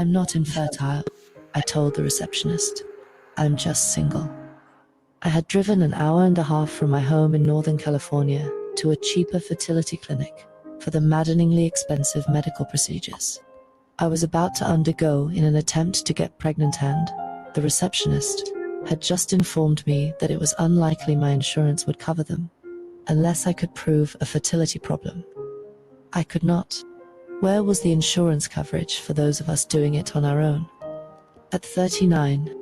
"I'm not infertile," I told the receptionist. "I'm just single." I had driven an hour and a half from my home in Northern California to a cheaper fertility clinic for the maddeningly expensive medical procedures I was about to undergo in an attempt to get pregnant, and the receptionist had just informed me that it was unlikely my insurance would cover them unless I could prove a fertility problem. I could not. Where was the insurance coverage for those of us doing it on our own? At 39,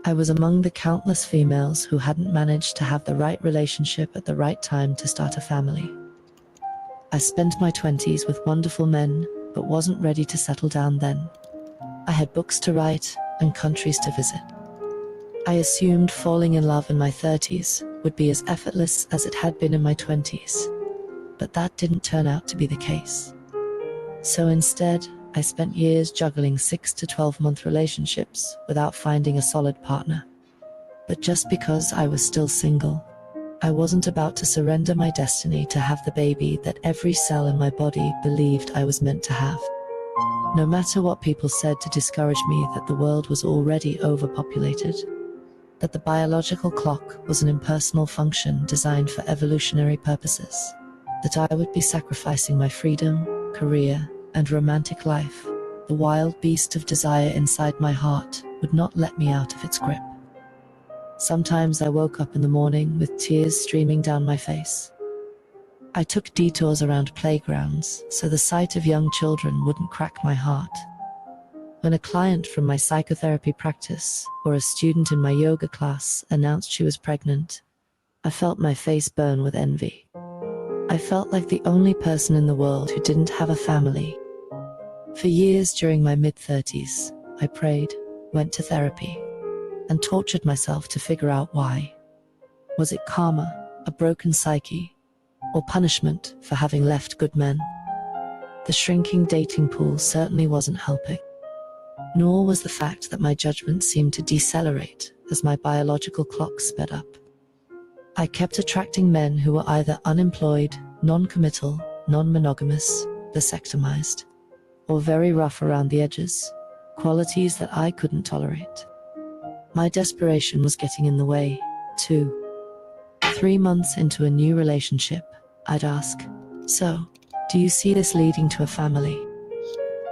I was among the countless females who hadn't managed to have the right relationship at the right time to start a family. I spent my 20s with wonderful men, but wasn't ready to settle down then. I had books to write and countries to visit. I assumed falling in love in my 30s would be as effortless as it had been in my 20s, but that didn't turn out to be the case. So instead, I spent years juggling 6 to 12-month relationships without finding a solid partner. But just because I was still single, I wasn't about to surrender my destiny to have the baby that every cell in my body believed I was meant to have. No matter what people said to discourage me that the world was already overpopulated, that the biological clock was an impersonal function designed for evolutionary purposes, that I would be sacrificing my freedom, career, and romantic life, the wild beast of desire inside my heart would not let me out of its grip. Sometimes I woke up in the morning with tears streaming down my face. I took detours around playgrounds so the sight of young children wouldn't crack my heart. When a client from my psychotherapy practice or a student in my yoga class announced she was pregnant, I felt my face burn with envy. I felt like the only person in the world who didn't have a family. For years during my mid-30s, I prayed, went to therapy, and tortured myself to figure out why. Was it karma, a broken psyche, or punishment for having left good men? The shrinking dating pool certainly wasn't helping. Nor was the fact that my judgment seemed to decelerate as my biological clock sped up. I kept attracting men who were either unemployed, non-committal, non-monogamous, vasectomized, or very rough around the edges, qualities that I couldn't tolerate. My desperation was getting in the way, too. 3 months into a new relationship, I'd ask, "So, do you see this leading to a family?"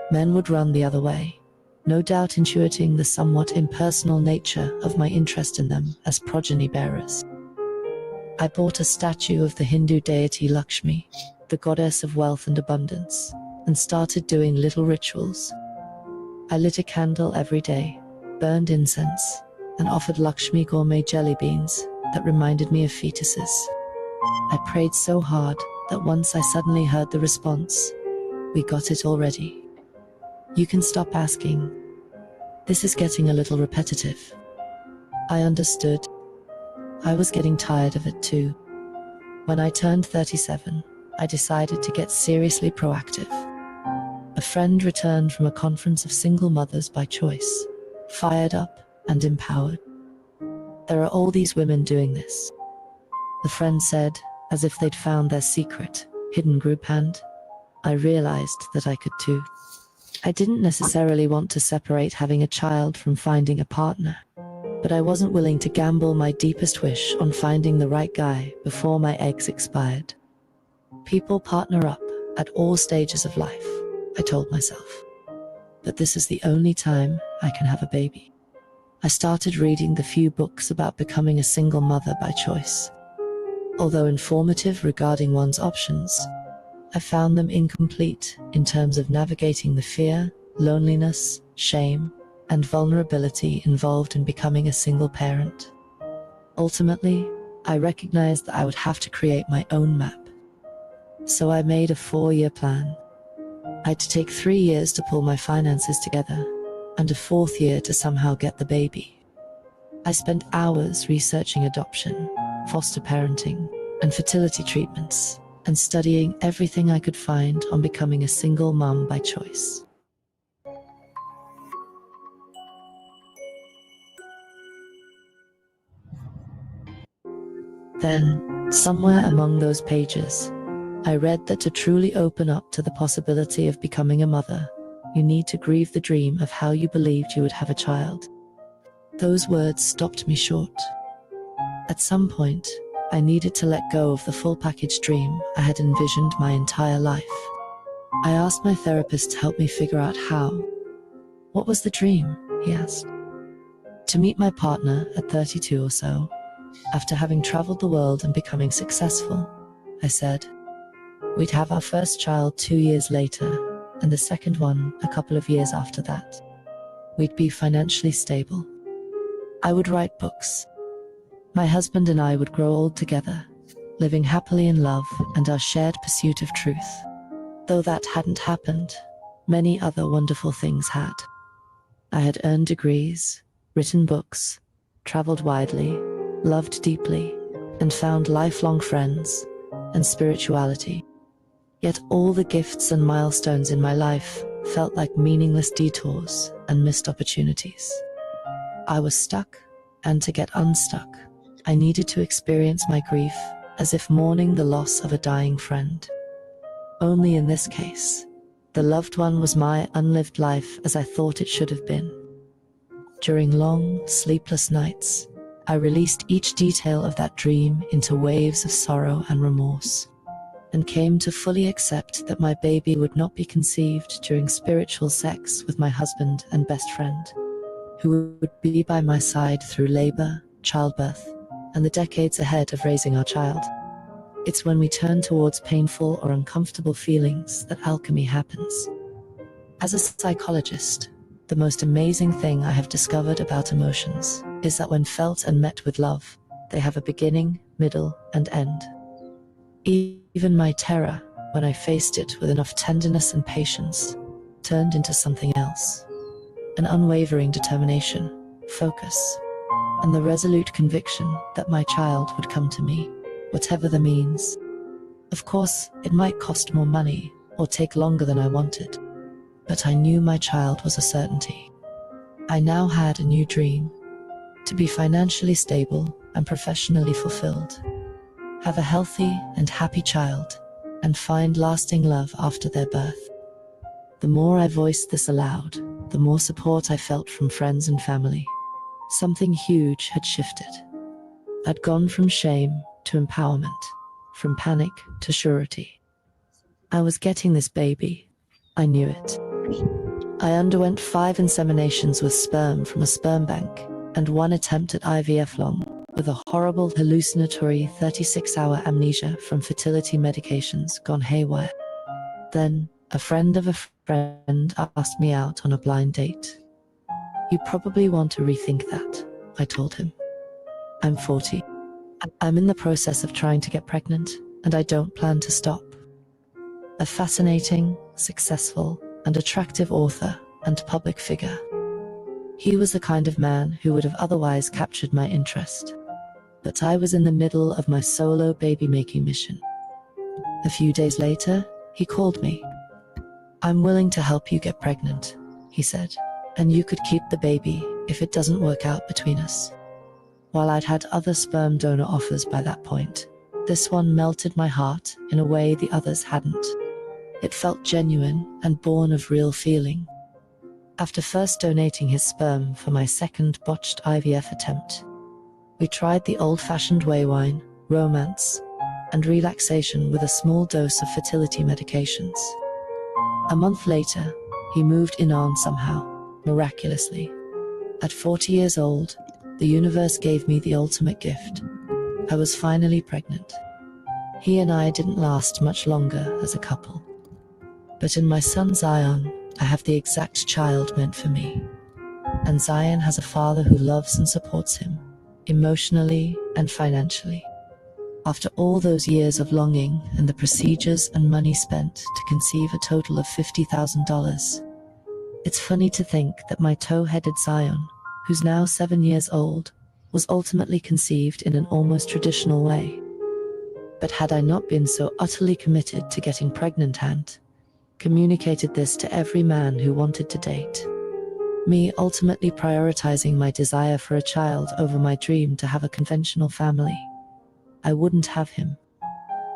Men would run the other way, no doubt intuiting the somewhat impersonal nature of my interest in them as progeny bearers. I bought a statue of the Hindu deity Lakshmi, the goddess of wealth and abundance, and started doing little rituals. I lit a candle every day, burned incense, and offered Lakshmi gourmet jelly beans that reminded me of fetuses. I prayed so hard that once I suddenly heard the response, "We got it already." You can stop asking. This is getting a little repetitive. I understood. I was getting tired of it too. When I turned 37, I decided to get seriously proactive. A friend returned from a conference of single mothers by choice, fired up and empowered. "There are all these women doing this," the friend said, as if they'd found their secret, hidden group, and I realized that I could too. I didn't necessarily want to separate having a child from finding a partner, but I wasn't willing to gamble my deepest wish on finding the right guy before my eggs expired. People partner up at all stages of life, I told myself. But this is the only time I can have a baby. I started reading the few books about becoming a single mother by choice. Although informative regarding one's options, I found them incomplete in terms of navigating the fear, loneliness, shame, and vulnerability involved in becoming a single parent. Ultimately, I recognized that I would have to create my own map. So I made a 4-year plan. I had to take 3 years to pull my finances together, and a 4th year to somehow get the baby. I spent hours researching adoption, foster parenting, and fertility treatments, and studying everything I could find on becoming a single mom by choice. Then, somewhere among those pages, I read that to truly open up to the possibility of becoming a mother, you need to grieve the dream of how you believed you would have a child." Those words stopped me short. At some point, I needed to let go of the full package dream I had envisioned my entire life. I asked my therapist to help me figure out how. "What was the dream?" he asked. "To meet my partner at 32 or so, after having traveled the world and becoming successful," I said. "We'd have our first child 2 years later, and the second one a couple of years after that. We'd be financially stable. I would write books. My husband and I would grow old together, living happily in love and our shared pursuit of truth." Though that hadn't happened, many other wonderful things had. I had earned degrees, written books, traveled widely, loved deeply, and found lifelong friends and spirituality. Yet all the gifts and milestones in my life felt like meaningless detours and missed opportunities. I was stuck, and to get unstuck, I needed to experience my grief as if mourning the loss of a dying friend. Only in this case, the loved one was my unlived life as I thought it should have been. During long, sleepless nights, I released each detail of that dream into waves of sorrow and remorse, and came to fully accept that my baby would not be conceived during spiritual sex with my husband and best friend, who would be by my side through labor, childbirth, and the decades ahead of raising our child. It's when we turn towards painful or uncomfortable feelings that alchemy happens. As a psychologist, the most amazing thing I have discovered about emotions is that when felt and met with love, they have a beginning, middle, and end. Even my terror, when I faced it with enough tenderness and patience, turned into something else. An unwavering determination, focus, and the resolute conviction that my child would come to me, whatever the means. Of course, it might cost more money or take longer than I wanted, but I knew my child was a certainty. I now had a new dream: to be financially stable and professionally fulfilled, have a healthy and happy child, and find lasting love after their birth. The more I voiced this aloud, the more support I felt from friends and family. Something huge had shifted. I'd gone from shame to empowerment, from panic to surety. I was getting this baby. I knew it. I underwent 5 inseminations with sperm from a sperm bank, and 1 attempt at IVF long, with a horrible hallucinatory 36-hour amnesia from fertility medications gone haywire. Then, a friend of a friend asked me out on a blind date. "You probably want to rethink that," I told him. "I'm 40. I'm in the process of trying to get pregnant, and I don't plan to stop." A fascinating, successful, and attractive author and public figure. He was the kind of man who would have otherwise captured my interest. But I was in the middle of my solo baby-making mission. A few days later, he called me. "I'm willing to help you get pregnant," he said, "and you could keep the baby if it doesn't work out between us." While I'd had other sperm donor offers by that point, this one melted my heart in a way the others hadn't. It felt genuine and born of real feeling. After first donating his sperm for my second botched IVF attempt, we tried the old-fashioned way wine, romance, and relaxation with a small dose of fertility medications. A month later, he moved in on somehow, miraculously. At 40 years old, the universe gave me the ultimate gift. I was finally pregnant. He and I didn't last much longer as a couple. But in my son Zion, I have the exact child meant for me. And Zion has a father who loves and supports him, emotionally and financially. After all those years of longing and the procedures and money spent to conceive a total of $50,000, it's funny to think that my tow-headed Zion, who's now 7 years old, was ultimately conceived in an almost traditional way. But had I not been so utterly committed to getting pregnant and communicated this to every man who wanted to date, me ultimately prioritizing my desire for a child over my dream to have a conventional family, I wouldn't have him.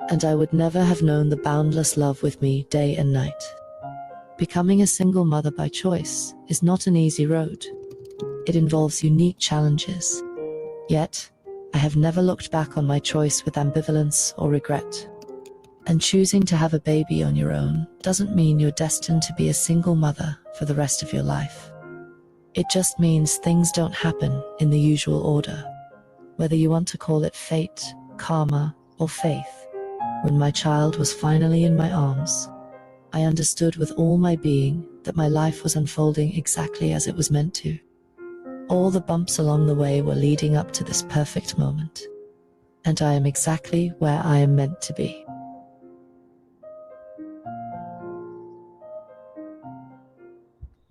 And I would never have known the boundless love with me day and night. Becoming a single mother by choice is not an easy road. It involves unique challenges. Yet, I have never looked back on my choice with ambivalence or regret. And choosing to have a baby on your own doesn't mean you're destined to be a single mother for the rest of your life. It just means things don't happen in the usual order, whether you want to call it fate, karma, or faith. When my child was finally in my arms, I understood with all my being that my life was unfolding exactly as it was meant to. All the bumps along the way were leading up to this perfect moment, and I am exactly where I am meant to be.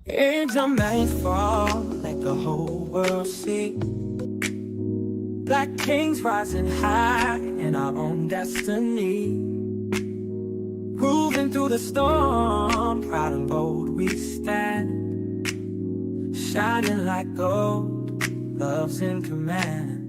Eggs are made for, let the whole world see. Black kings rising high in our own destiny. Moving through the storm, proud and bold we stand. Shining like gold, love's in command.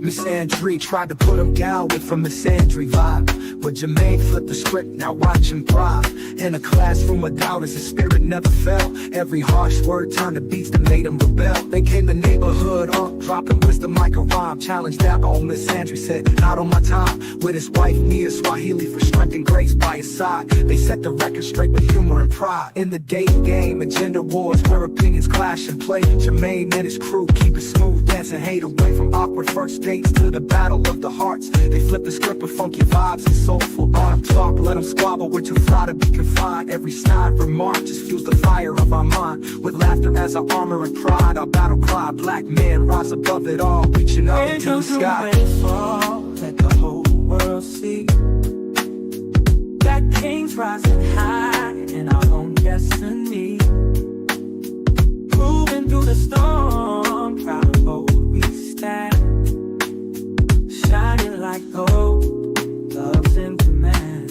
Misandry tried to put him down with from misandry vibe, but Jermaine flipped the script, now watch him thrive. In a classroom of doubters, his spirit never fell. Every harsh word turned to beats that made him rebel. They came the neighborhood dropping wisdom like a rhyme. Challenged that old Misandry said, not on my time. With his wife Mia Swahili for strength and grace by his side, they set the record straight with humor and pride. In the dating game and gender wars where opinions clash and play, Jermaine and his crew keep it smooth, dancing hate away from awkward first dates to the battle of the hearts. They flip the script with funky vibes and soulful art. Talk, let them squabble, we're too fly to be confined. Every snide remark just fuels the fire of our mind. With laughter as our armor and pride, our battle cry. Black men rise above it all, reaching up into the sky. Fall, let the whole world see. Black kings rising high in our own destiny. Moving through the storm, proud and bold we stand. Shining like gold, love's in command.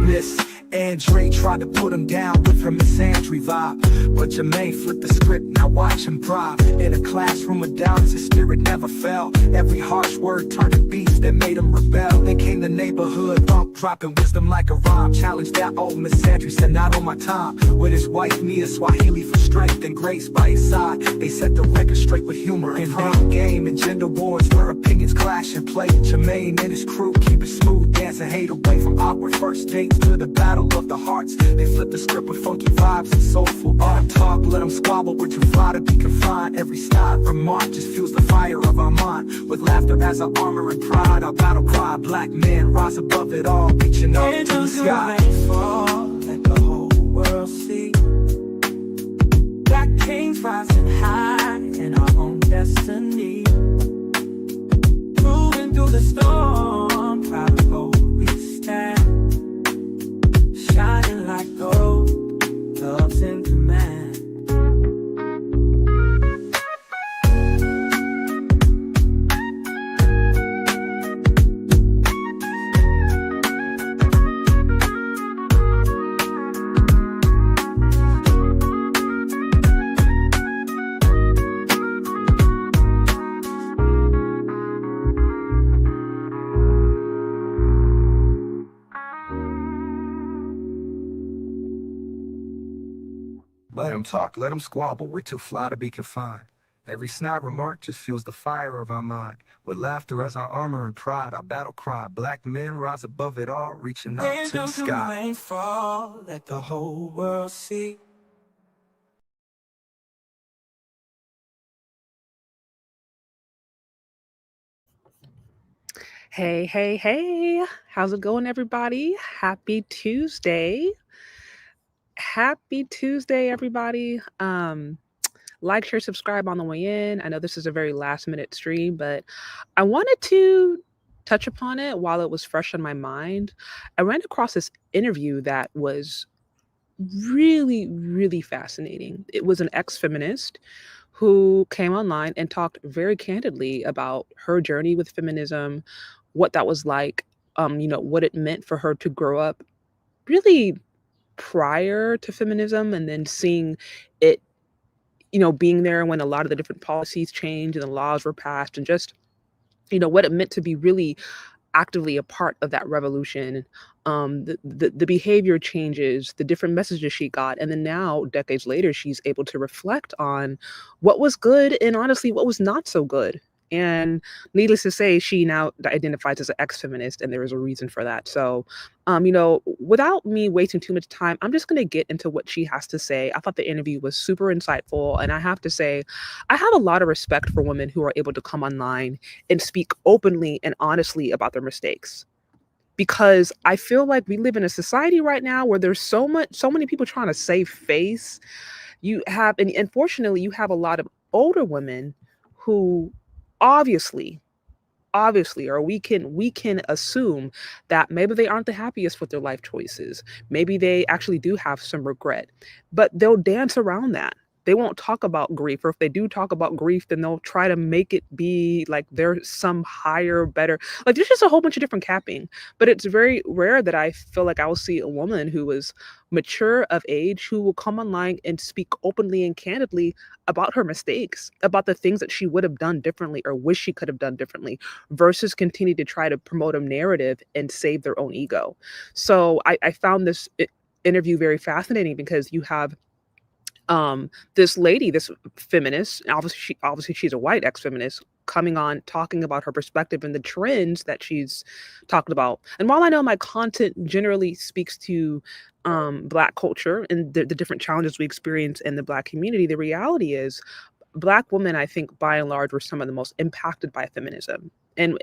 Miss Andre tried to put him down with her misandry vibe, but Jermaine flipped the script, now watch him thrive. In a classroom of doubts, his spirit never fell. Every harsh word turned to beats that made him rebel. Then came the neighborhood dropping wisdom like a rhyme. Challenged that old misandry, said not on my time. With his wife Mia Swahili for strength and grace by his side, they set the record straight with humor and dating game and gender wars where opinions clash and play. Jermaine and his crew keep it smooth, dancing hate away from awkward first dates to the battle of the hearts. They flip the script with funky vibes and soulful art. Talk, let them squabble, we're too fly to be confined. Every snide remark just fuels the fire of our mind. With laughter as our armor and pride, our battle cry. Black men rise above it all, reaching up to the sky. Fall, let the whole world see. Black kings rising high in our own destiny. Moving through the storm, proud and bold we stand. Shining like gold, love's in command. Let them talk, let them squabble, we're too fly to be confined. Every snide remark just fuels the fire of our mind. With laughter as our armor and pride, our battle cry. Black men rise above it all, reaching up to the sky. Rain fall, let the whole world see. Hey, hey, hey. How's it going, everybody? Happy Tuesday. Happy Tuesday, everybody. Like, share, subscribe on the way in. I know this is a very last-minute stream, but I wanted to touch upon it while it was fresh on my mind. I ran across this interview that was really, really fascinating. It was an ex-feminist who came online and talked very candidly about her journey with feminism, what that was like, what it meant for her to grow up really prior to feminism and then seeing it, being there when a lot of the different policies changed and the laws were passed and just, what it meant to be really actively a part of that revolution, the behavior changes, the different messages she got, and then now, decades later, she's able to reflect on what was good and honestly what was not so good. And needless to say, she now identifies as an ex-feminist, and there is a reason for that. So, without me wasting too much time, I'm just going to get into what she has to say. I thought the interview was super insightful, and I have to say, I have a lot of respect for women who are able to come online and speak openly and honestly about their mistakes. Because I feel like we live in a society right now where there's so many people trying to save face. You have, and unfortunately, you have a lot of older women who obviously or we can assume that maybe they aren't the happiest with their life choices. Maybe they actually do have some regret, but they'll dance around that. They won't talk about grief, or if they do talk about grief, then they'll try to make it be like they're some higher, better. Like there's just a whole bunch of different capping. But it's very rare that I feel like I will see a woman who is mature of age who will come online and speak openly and candidly about her mistakes, about the things that she would have done differently or wish she could have done differently, versus continue to try to promote a narrative and save their own ego. So I found this interview very fascinating because you have this lady, this feminist, obviously she's a white ex-feminist, coming on talking about her perspective and the trends that she's talked about. And while I know my content generally speaks to Black culture and the different challenges we experience in the Black community, the reality is Black women, I think, by and large, were some of the most impacted by feminism. And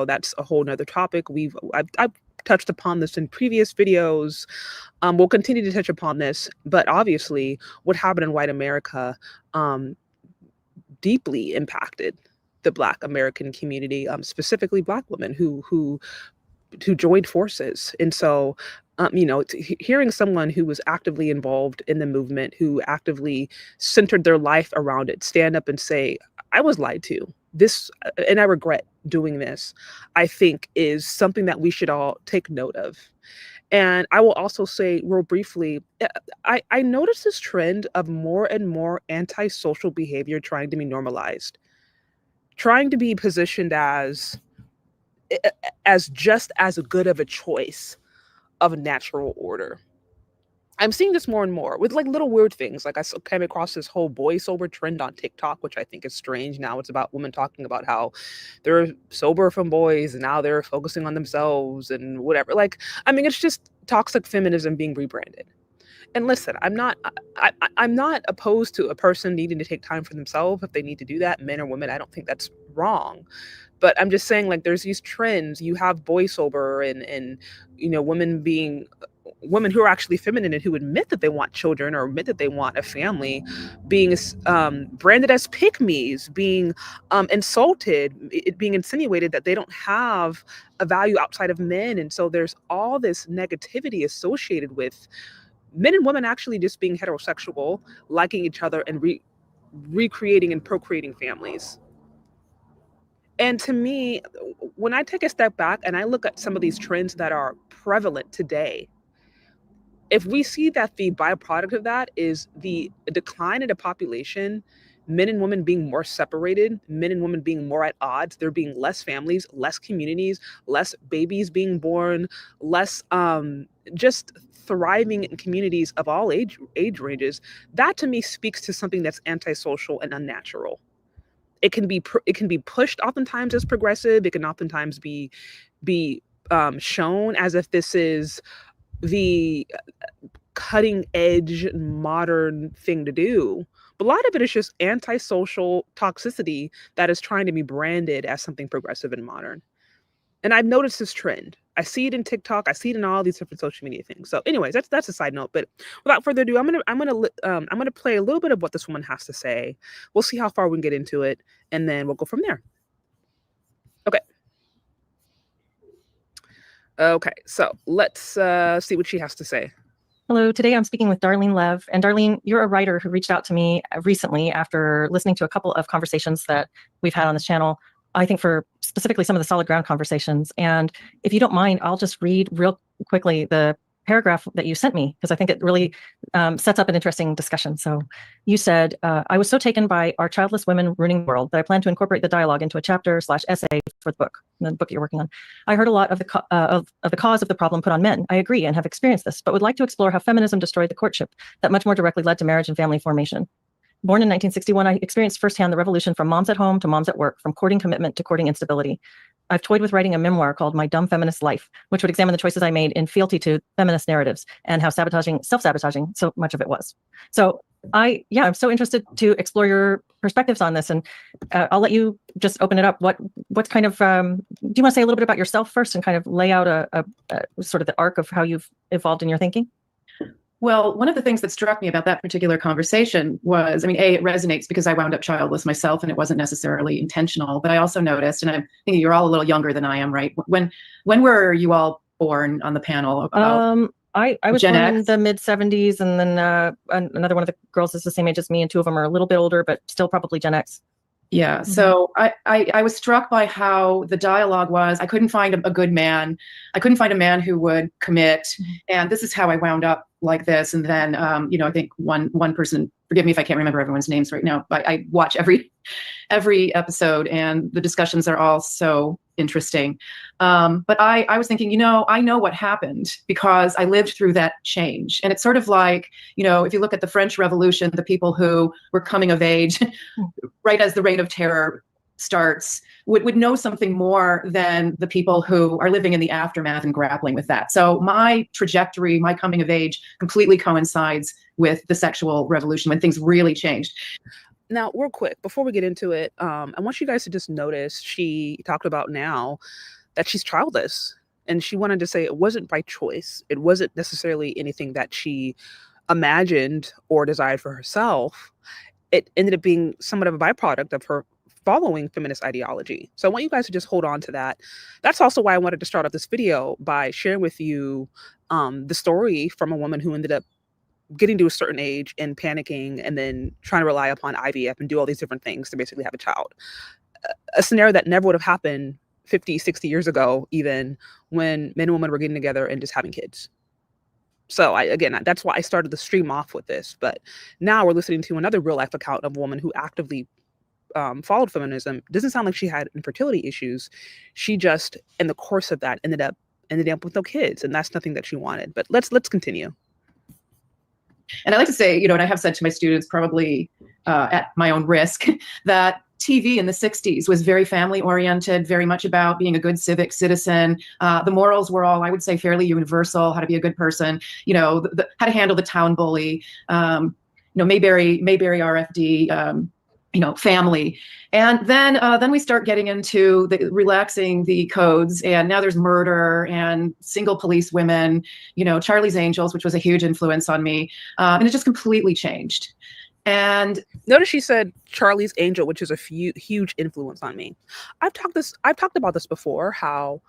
that's a whole nother topic. I've touched upon this in previous videos. We'll continue to touch upon this, but obviously what happened in white America deeply impacted the Black American community, specifically Black women who joined forces. And so, hearing someone who was actively involved in the movement, who actively centered their life around it, stand up and say, I was lied to. This, and I regret doing this, I think is something that we should all take note of. And I will also say real briefly, I noticed this trend of more and more antisocial behavior trying to be normalized, trying to be positioned as just as good of a choice of natural order. I'm seeing this more and more with like little weird things. Like I came across this whole boy sober trend on TikTok, which I think is strange. Now it's about women talking about how they're sober from boys and now they're focusing on themselves and whatever. Like, I mean, it's just toxic feminism being rebranded. And listen, I'm not opposed to a person needing to take time for themselves if they need to do that, men or women. I don't think that's wrong. But I'm just saying, like, there's these trends. You have boy sober and women who are actually feminine and who admit that they want children or admit that they want a family being branded as pick-me's, being insulted, it being insinuated that they don't have a value outside of men. And so there's all this negativity associated with men and women actually just being heterosexual, liking each other, and recreating and procreating families. And to me, when I take a step back and I look at some of these trends that are prevalent today, if we see that the byproduct of that is the decline in the population, men and women being more separated, men and women being more at odds, there being less families, less communities, less babies being born, less just thriving in communities of all age ranges, that to me speaks to something that's antisocial and unnatural. It can be pushed oftentimes as progressive. It can oftentimes be shown as if this is the cutting edge modern thing to do. But a lot of it is just antisocial toxicity that is trying to be branded as something progressive and modern. And I've noticed this trend. I see it in TikTok. I see it in all these different social media things. So, anyways, that's a side note. But without further ado, I'm gonna play a little bit of what this woman has to say. We'll see how far we can get into it, and then we'll go from there. Okay. Okay. So let's see what she has to say. Hello, today I'm speaking with Darleen Lev. And Darleen, you're a writer who reached out to me recently after listening to a couple of conversations that we've had on this channel. I think for specifically some of the solid ground conversations. And if you don't mind, I'll just read real quickly the paragraph that you sent me, because I think it really sets up an interesting discussion. So you said, I was so taken by our childless women ruining the world that I plan to incorporate the dialogue into a chapter/essay for the book you're working on. I heard a lot of the cause of the problem put on men. I agree and have experienced this, but would like to explore how feminism destroyed the courtship that much more directly led to marriage and family formation. Born in 1961, I experienced firsthand the revolution from moms at home to moms at work, from courting commitment to courting instability. I've toyed with writing a memoir called My Dumb Feminist Life, which would examine the choices I made in fealty to feminist narratives and how self-sabotaging so much of it was. So I'm so interested to explore your perspectives on this, and I'll let you just open it up. What's kind of, do you want to say a little bit about yourself first and kind of lay out a sort of the arc of how you've evolved in your thinking? Well, one of the things that struck me about that particular conversation was, it resonates because I wound up childless myself and it wasn't necessarily intentional, but I also noticed, and I'm thinking you're all a little younger than I am, right? When were you all born on the panel? I was Gen born X? in the mid 70s, and then another one of the girls is the same age as me, and two of them are a little bit older, but still probably Gen X. Yeah. Mm-hmm. So I was struck by how the dialogue was. I couldn't find a good man. I couldn't find a man who would commit. Mm-hmm. And this is how I wound up like this. And then, I think one person, forgive me if I can't remember everyone's names right now, but I watch every episode, and the discussions are all so interesting. But I was thinking, I know what happened because I lived through that change. And it's sort of like, if you look at the French Revolution, the people who were coming of age right as the Reign of Terror starts would know something more than the people who are living in the aftermath and grappling with that. So my trajectory, my coming of age completely coincides with the sexual revolution when things really changed. Now, real quick, before we get into it, I want you guys to just notice she talked about now that she's childless, and she wanted to say it wasn't by choice. It wasn't necessarily anything that she imagined or desired for herself. It ended up being somewhat of a byproduct of her following feminist ideology. So I want you guys to just hold on to that. That's also why I wanted to start off this video by sharing with you the story from a woman who ended up getting to a certain age and panicking and then trying to rely upon IVF and do all these different things to basically have a child. A scenario that never would have happened 50, 60 years ago, even when men and women were getting together and just having kids. So that's why I started the stream off with this. But now we're listening to another real life account of a woman who actively followed feminism. Doesn't sound like she had infertility issues. She just, in the course of that, ended up with no kids, and that's nothing that she wanted. But let's continue. And I like to say, and I have said to my students, probably at my own risk, that TV in the 60s was very family oriented, very much about being a good civic citizen. The morals were all, I would say, fairly universal: how to be a good person, how to handle the town bully, Mayberry RFD, family. And then we start getting into relaxing the codes, and now there's murder and single police women, Charlie's Angels, which was a huge influence on me. And it just completely changed. And notice she said Charlie's Angel, which is a huge influence on me. I've talked about this before, how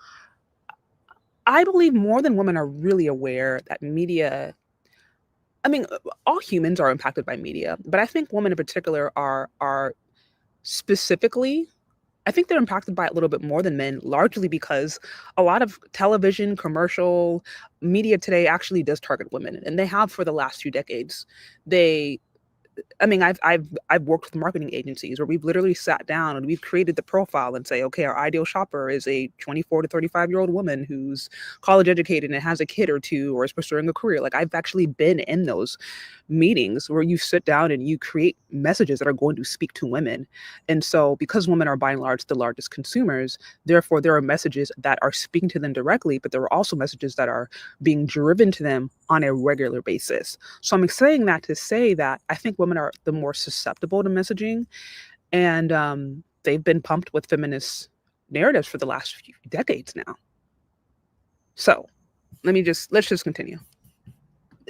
I believe more than women are really aware that media, all humans are impacted by media, but I think women in particular are specifically, I think they're impacted by it a little bit more than men, largely because a lot of television, commercial media today actually does target women, and they have for the last few decades. I've worked with marketing agencies where we've literally sat down and we've created the profile and say, okay, our ideal shopper is a 24 to 35-year-old woman who's college educated and has a kid or two or is pursuing a career. Like, I've actually been in those meetings where you sit down and you create messages that are going to speak to women. And so because women are by and large the largest consumers, therefore there are messages that are speaking to them directly, but there are also messages that are being driven to them on a regular basis. So I'm saying that to say that I think women are the more susceptible to messaging, and they've been pumped with feminist narratives for the last few decades now. So let's just continue.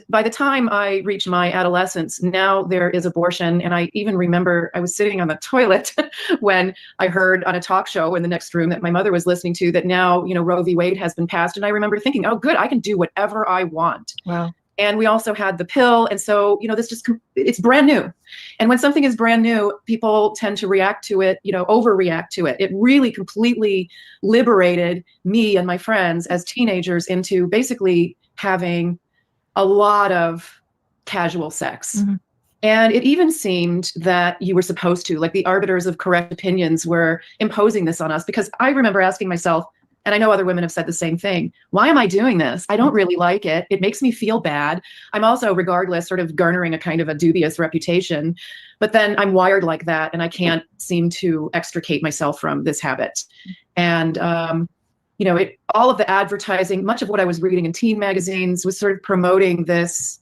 By the time I reached my adolescence, now there is abortion. And I even remember I was sitting on the toilet when I heard on a talk show in the next room that my mother was listening to that now, Roe v. Wade has been passed. And I remember thinking, oh, good, I can do whatever I want. Wow. And we also had the pill. And so, it's brand new. And when something is brand new, people tend to react to it, overreact to it. It really completely liberated me and my friends as teenagers into basically having a lot of casual sex. Mm-hmm. And it even seemed that you were supposed to, like the arbiters of correct opinions were imposing this on us, because I remember asking myself, and I know other women have said the same thing, why am I doing this? I don't really like it. It makes me feel bad. I'm also, regardless, sort of garnering a kind of a dubious reputation. But then I'm wired like that, and I can't seem to extricate myself from this habit. And, all of the advertising, much of what I was reading in teen magazines was sort of promoting this,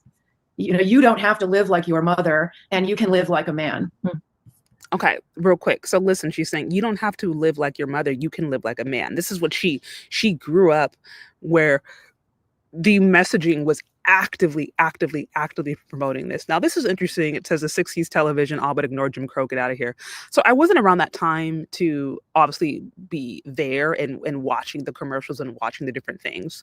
you don't have to live like your mother, and you can live like a man. Okay, real quick. So listen, she's saying you don't have to live like your mother. You can live like a man. This is what she grew up where the messaging was actively promoting this. Now, this is interesting. It says the 60s television all but ignored Jim Crow. Get out of here. So I wasn't around that time to obviously be there and watching the commercials and watching the different things.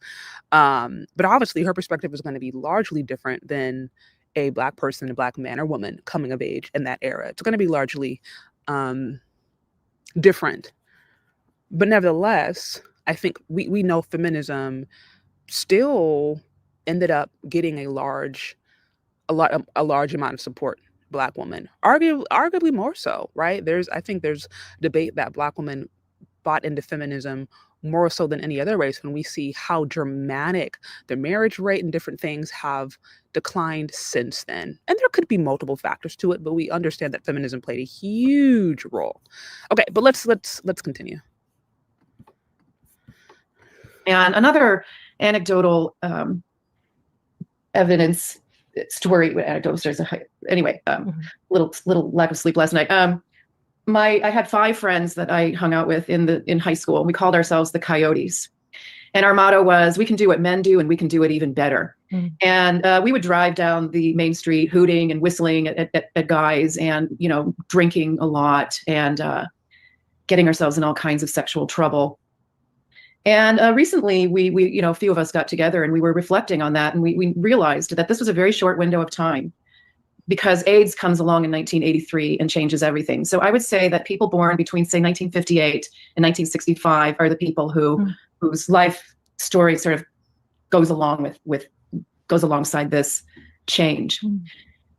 But obviously her perspective is going to be largely different than a Black person, a Black man or woman coming of age in that era. It's going to be largely different. But nevertheless, I think we know feminism still ended up getting a large amount of support. Black women, arguably more so, right? I think there's debate that Black women bought into feminism more so than any other race when we see how dramatic the marriage rate and different things have declined since then. And there could be multiple factors to it, but we understand that feminism played a huge role. Okay, but let's continue. And another anecdotal evidence story, anecdotal stories. Anyway, little lack of sleep last night. I had 5 friends that I hung out with in high school, and we called ourselves the Coyotes. And our motto was, we can do what men do, and we can do it even better. And we would drive down the main street hooting and whistling at guys, and drinking a lot, and getting ourselves in all kinds of sexual trouble. And recently, we a few of us got together, and we were reflecting on that, and we realized that this was a very short window of time, because AIDS comes along in 1983 and changes everything. So I would say that people born between, say, 1958 and 1965 are the people whose life story sort of goes alongside this change.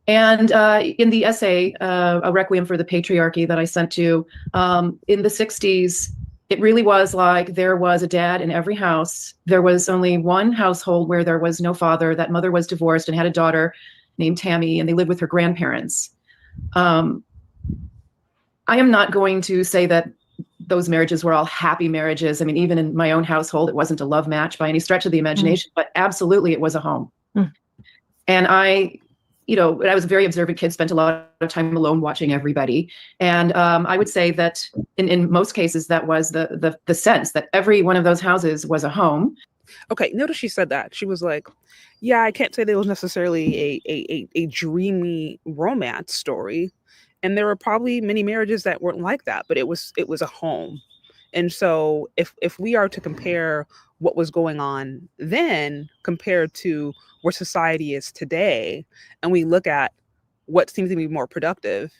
And in the essay, A Requiem for the Patriarchy, that I sent to, in the 60s, it really was like there was a dad in every house. There was only one household where there was no father. That mother was divorced and had a daughter named Tammy, and they lived with her grandparents. I am not going to say that those marriages were all happy marriages. I mean, even in my own household, it wasn't a love match by any stretch of the imagination, but absolutely it was a home. And I was a very observant kid, spent a lot of time alone watching everybody. And I would say that in most cases, that was the sense that every one of those houses was a home. Okay, notice she said that. She was like, yeah, I can't say there was necessarily a dreamy romance story. And there were probably many marriages that weren't like that, but it was a home. And so if we are to compare what was going on then compared to where society is today, and we look at what seems to be more productive,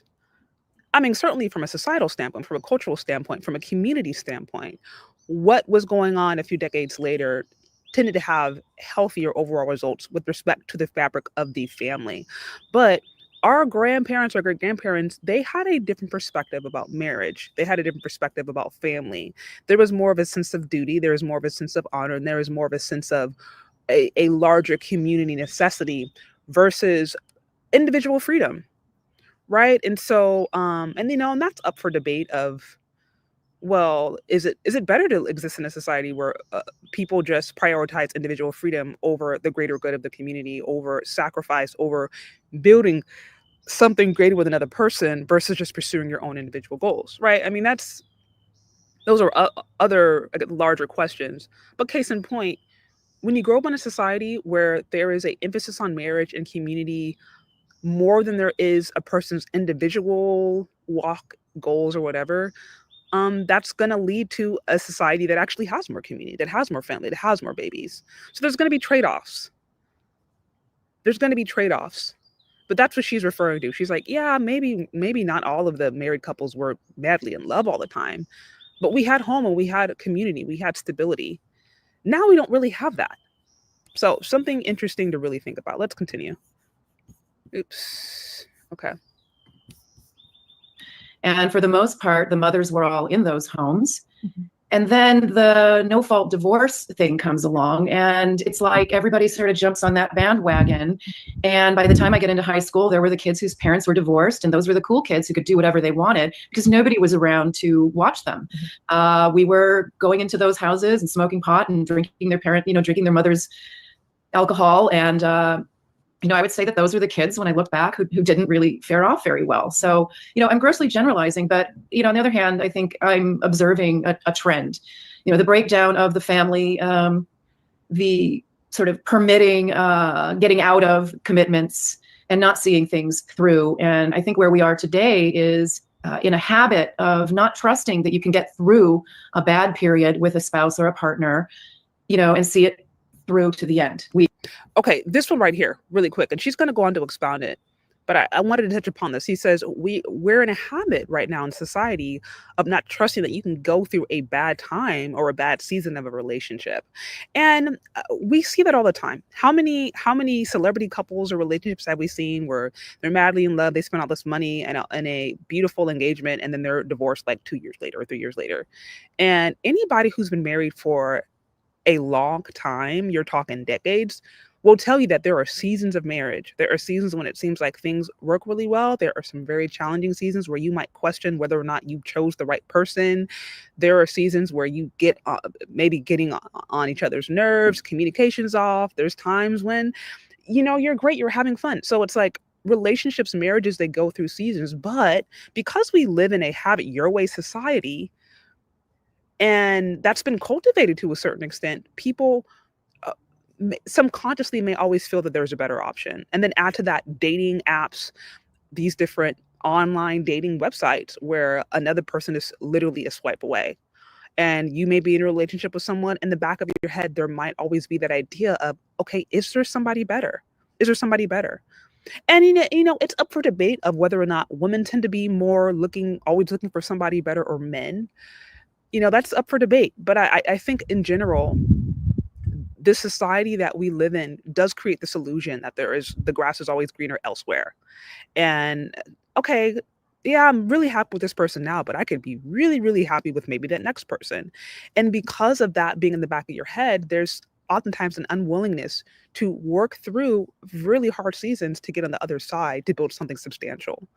I mean, certainly from a societal standpoint, from a cultural standpoint, from a community standpoint, what was going on a few decades later tended to have healthier overall results with respect to the fabric of the family. But our grandparents or great-grandparents, they had a different perspective about marriage. They had a different perspective about family. There was more of a sense of duty. There was more of a sense of honor. And there was more of a sense of a larger community necessity versus individual freedom, right? And so, and that's up for debate of, well, is it better to exist in a society where people just prioritize individual freedom over the greater good of the community, over sacrifice, over building something greater with another person versus just pursuing your own individual goals, right? I mean, those are other larger questions. But case in point, when you grow up in a society where there is an emphasis on marriage and community more than there is a person's individual walk, goals, or whatever, that's going to lead to a society that actually has more community, that has more family, that has more babies. So there's going to be trade-offs. But that's what she's referring to. She's like, yeah, maybe not all of the married couples were madly in love all the time, but we had home and we had community, we had stability. Now we don't really have that. So something interesting to really think about. Let's continue. Oops. Okay. And for the most part, the mothers were all in those homes. And then the no-fault divorce thing comes along, and it's like everybody sort of jumps on that bandwagon. And by the time I get into high school, there were the kids whose parents were divorced, and those were the cool kids who could do whatever they wanted because nobody was around to watch them. We were going into those houses and smoking pot and drinking drinking their mother's alcohol. And I would say that those were the kids, when I look back, who didn't really fare off very well. So, I'm grossly generalizing, but, on the other hand, I think I'm observing a trend. The breakdown of the family, the sort of permitting, getting out of commitments and not seeing things through. And I think where we are today is in a habit of not trusting that you can get through a bad period with a spouse or a partner, and see it through to the end. Okay, this one right here, really quick, and she's going to go on to expound it, but I wanted to touch upon this. He says, we're in a habit right now in society of not trusting that you can go through a bad time or a bad season of a relationship. And we see that all the time. How many celebrity couples or relationships have we seen where they're madly in love, they spend all this money and a beautiful engagement, and then they're divorced like 2 years later or 3 years later? And anybody who's been married for a long time, you're talking decades, will tell you that there are seasons of marriage. There are seasons when it seems like things work really well. There are some very challenging seasons where you might question whether or not you chose the right person. There are seasons where you get maybe getting on each other's nerves, communication's off. There's times when, you're great, you're having fun. So it's like relationships, marriages, they go through seasons. But because we live in a have it your way society, and that's been cultivated to a certain extent, people subconsciously may always feel that there's a better option. And then add to that dating apps, these different online dating websites where another person is literally a swipe away. And you may be in a relationship with someone, in the back of your head, there might always be that idea of, okay, is there somebody better? Is there somebody better? And, it's up for debate of whether or not women tend to be more always looking for somebody better, or men. That's up for debate. But I think in general, the society that we live in does create this illusion that the grass is always greener elsewhere. And okay, yeah, I'm really happy with this person now, but I could be really, really happy with maybe that next person. And because of that being in the back of your head, there's oftentimes an unwillingness to work through really hard seasons to get on the other side to build something substantial.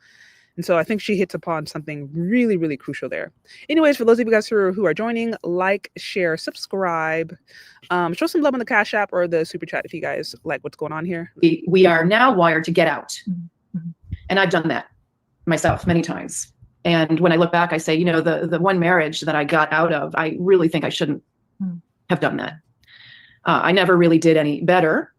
And so I think she hits upon something really, really crucial there. Anyways, for those of you guys who are joining, like, share, subscribe, show some love on the Cash App or the Super Chat if you guys like what's going on here. We are now wired to get out. And I've done that myself many times. And when I look back, I say, the one marriage that I got out of, I really think I shouldn't have done that. I never really did any better.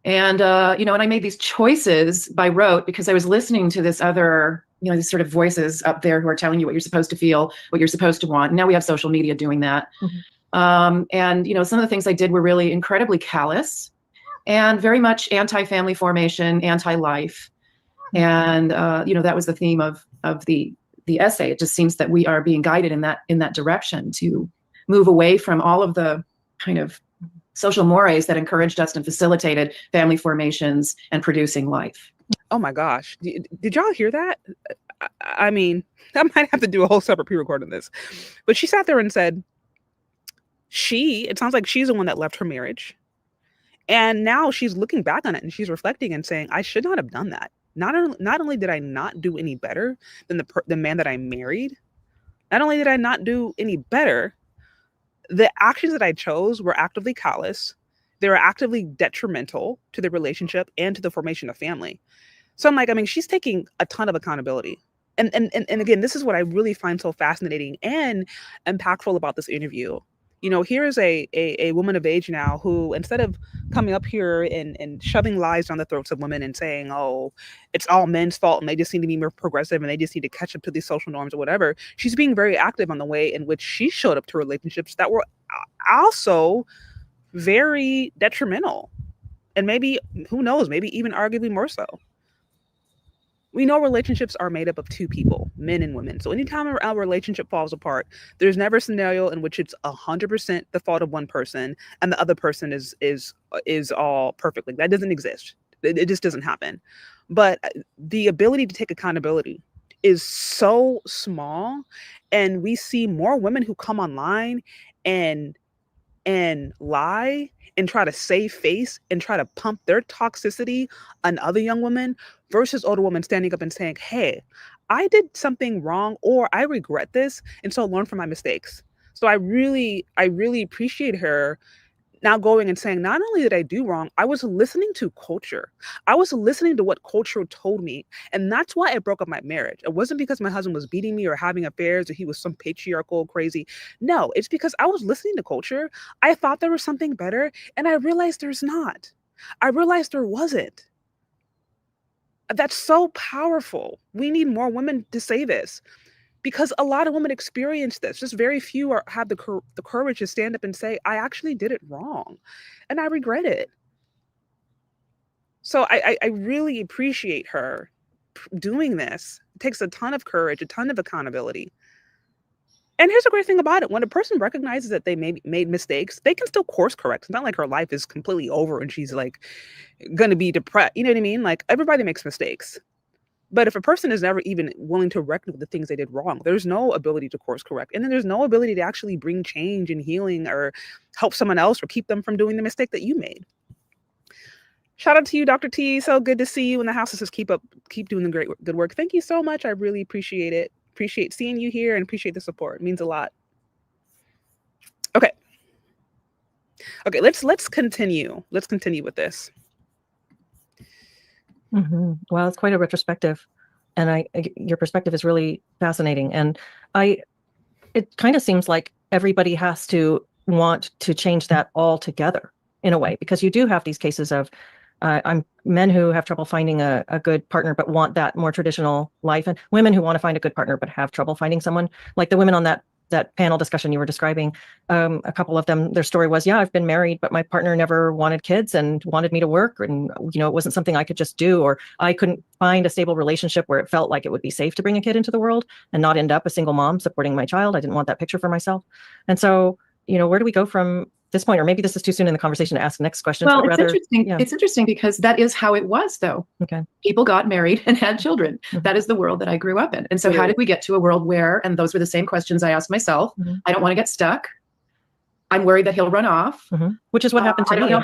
And, and I made these choices by rote because I was listening to this other, these sort of voices up there who are telling you what you're supposed to feel, what you're supposed to want. And now we have social media doing that. And, some of the things I did were really incredibly callous and very much anti-family formation, anti-life. And, that was the theme of the essay. It just seems that we are being guided in that direction to move away from all of the kind of social mores that encouraged us and facilitated family formations and producing life. Oh my gosh. Did y'all hear that? I mean, I might have to do a whole separate pre-record on this. But she sat there and said, it sounds like she's the one that left her marriage. And now she's looking back on it and she's reflecting and saying, I should not have done that. Not only did I not do any better than the man that I married, not only did I not do any better, the actions that I chose were actively callous. They were actively detrimental to the relationship and to the formation of family. So I'm like, she's taking a ton of accountability. And again, this is what I really find so fascinating and impactful about this interview. Here is a woman of age now who, instead of coming up here and shoving lies down the throats of women and saying, oh, it's all men's fault and they just need to be more progressive and they just need to catch up to these social norms or whatever, she's being very active on the way in which she showed up to relationships that were also very detrimental. And maybe, who knows, maybe even arguably more so. We know relationships are made up of two people, men and women. So anytime a relationship falls apart, there's never a scenario in which it's 100% the fault of one person and the other person is all perfectly. That doesn't exist. It just doesn't happen. But the ability to take accountability is so small, and we see more women who come online and lie and try to save face and try to pump their toxicity on other young women versus older women standing up and saying, hey, I did something wrong, or I regret this, and so learn from my mistakes. So I really appreciate her now going and saying, not only did I do wrong, I was listening to culture. I was listening to what culture told me. And that's why I broke up my marriage. It wasn't because my husband was beating me or having affairs or he was some patriarchal crazy. No, it's because I was listening to culture. I thought there was something better, and I realized there's not. I realized there wasn't. That's so powerful. We need more women to say this, because a lot of women experience this. Just very few have the courage to stand up and say, I actually did it wrong and I regret it. So I really appreciate her doing this. It takes a ton of courage, a ton of accountability. And here's a great thing about it. When a person recognizes that they made mistakes, they can still course correct. It's not like her life is completely over and she's like going to be depressed. You know what I mean? Like, everybody makes mistakes. But if a person is never even willing to reckon with the things they did wrong, there's no ability to course correct. And then there's no ability to actually bring change and healing or help someone else or keep them from doing the mistake that you made. Shout out to you, Dr. T. So good to see you in the house. It says keep doing the good work. Thank you so much. I really appreciate it. Appreciate seeing you here and appreciate the support. It means a lot. Okay. Okay, let's continue. Let's continue with this. Mm-hmm. Well, it's quite a retrospective, and your perspective is really fascinating. And it kind of seems like everybody has to want to change that altogether in a way, because you do have these cases of men who have trouble finding a good partner but want that more traditional life, and women who want to find a good partner but have trouble finding someone. Like the women on that panel discussion you were describing, a couple of them, their story was, yeah, I've been married, but my partner never wanted kids and wanted me to work. And, it wasn't something I could just do, or I couldn't find a stable relationship where it felt like it would be safe to bring a kid into the world and not end up a single mom supporting my child. I didn't want that picture for myself. And so, where do we go from this point? Or maybe this is too soon in the conversation to ask the next question. Well, interesting. Yeah. It's interesting because that is how it was, though. Okay. People got married and had children. Mm-hmm. That is the world that I grew up in. And so how did we get to a world where, and those were the same questions I asked myself, mm-hmm. I don't want to get stuck. I'm worried that he'll run off. Mm-hmm. Which is what happened to me in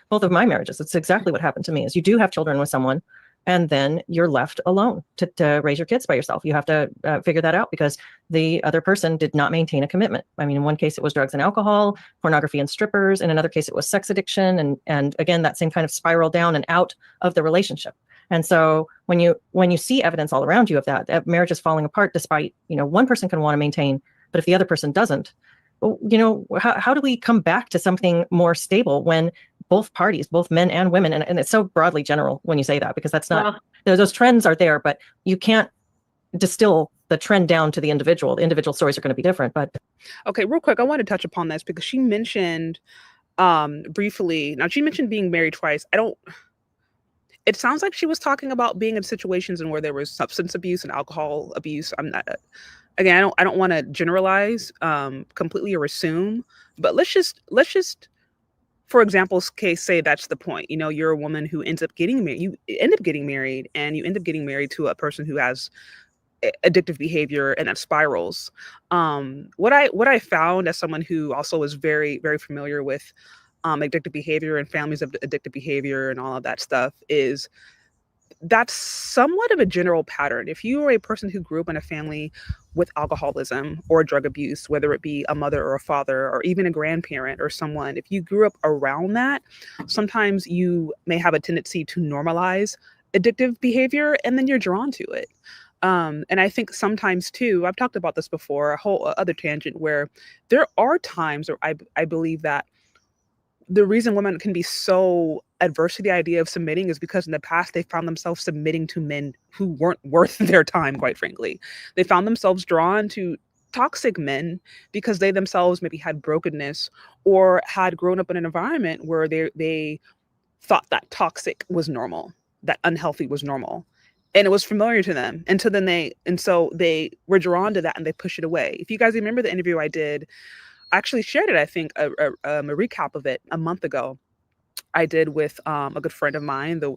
both of my marriages. It's exactly what happened to me. Is you do have children with someone, and then you're left alone to raise your kids by yourself. You have to figure that out because the other person did not maintain a commitment. I mean, in one case, it was drugs and alcohol, pornography and strippers. In another case, it was sex addiction. And again, that same kind of spiral down and out of the relationship. And so when you see evidence all around you of that marriage is falling apart, despite, one person can want to maintain, but if the other person doesn't, how do we come back to something more stable when both parties, both men and women, and it's so broadly general when you say that, because that's not, those trends are there, but you can't distill the trend down to the individual. The individual stories are going to be different. But okay, real quick, I want to touch upon this because she mentioned briefly, now she mentioned being married twice. It sounds like she was talking about being in situations where there was substance abuse and alcohol abuse. Again, I don't want to generalize completely or assume, but let's just, for example's case, say that's the point. You're a woman who ends up getting married. You end up getting married, and you end up getting married to a person who has addictive behavior and that spirals. What I found as someone who also is very, very familiar with addictive behavior and families of addictive behavior and all of that stuff is that's somewhat of a general pattern. If you are a person who grew up in a family with alcoholism or drug abuse, whether it be a mother or a father or even a grandparent or someone, if you grew up around that, sometimes you may have a tendency to normalize addictive behavior and then you're drawn to it. And I think sometimes too, I've talked about this before, a whole other tangent, where there are times where I believe that the reason women can be so adverse to the idea of submitting is because in the past they found themselves submitting to men who weren't worth their time, quite frankly. They found themselves drawn to toxic men because they themselves maybe had brokenness or had grown up in an environment where they thought that toxic was normal, that unhealthy was normal. And it was familiar to them. And so they were drawn to that and they push it away. If you guys remember the interview I did, I actually shared it, I think, a recap of it a month ago, I did with a good friend of mine, the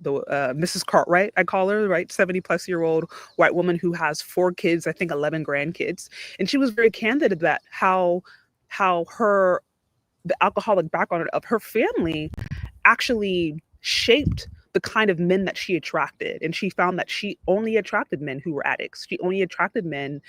Mrs. Cartwright, I call her, right? 70-plus-year-old white woman who has 4 kids, I think 11 grandkids. And she was very candid about how the alcoholic background of her family actually shaped the kind of men that she attracted. And she found that she only attracted men who were addicts. She only attracted men,